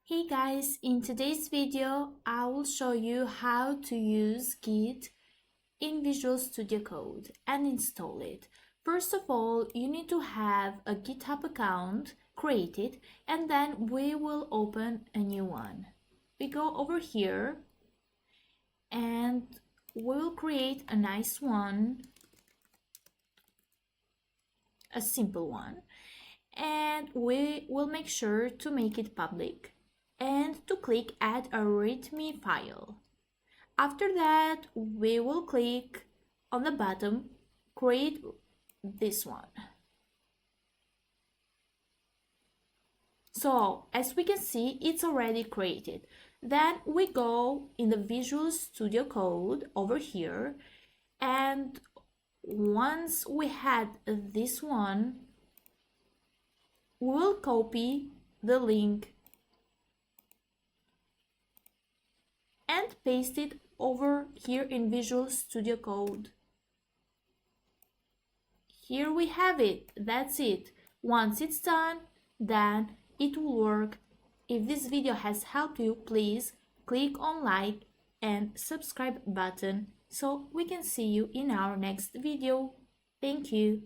Hey guys, in today's video, I will show you how to use Git in Visual Studio Code and install it. First of all, you need to have a GitHub account created and then we will open a new one. We go over here and we'll create a nice one, a simple one, and we will make sure to make it public and to click add a readme file. After that, we will click on the bottom, create this one. So, as we can see, it's already created. Then we go in the Visual Studio Code over here, and once we had this one, we'll copy the link and paste it over here in Visual Studio Code. Here we have it. That's it. Once it's done, then it will work. If this video has helped you, please click on like and subscribe button so we can see you in our next video. Thank you.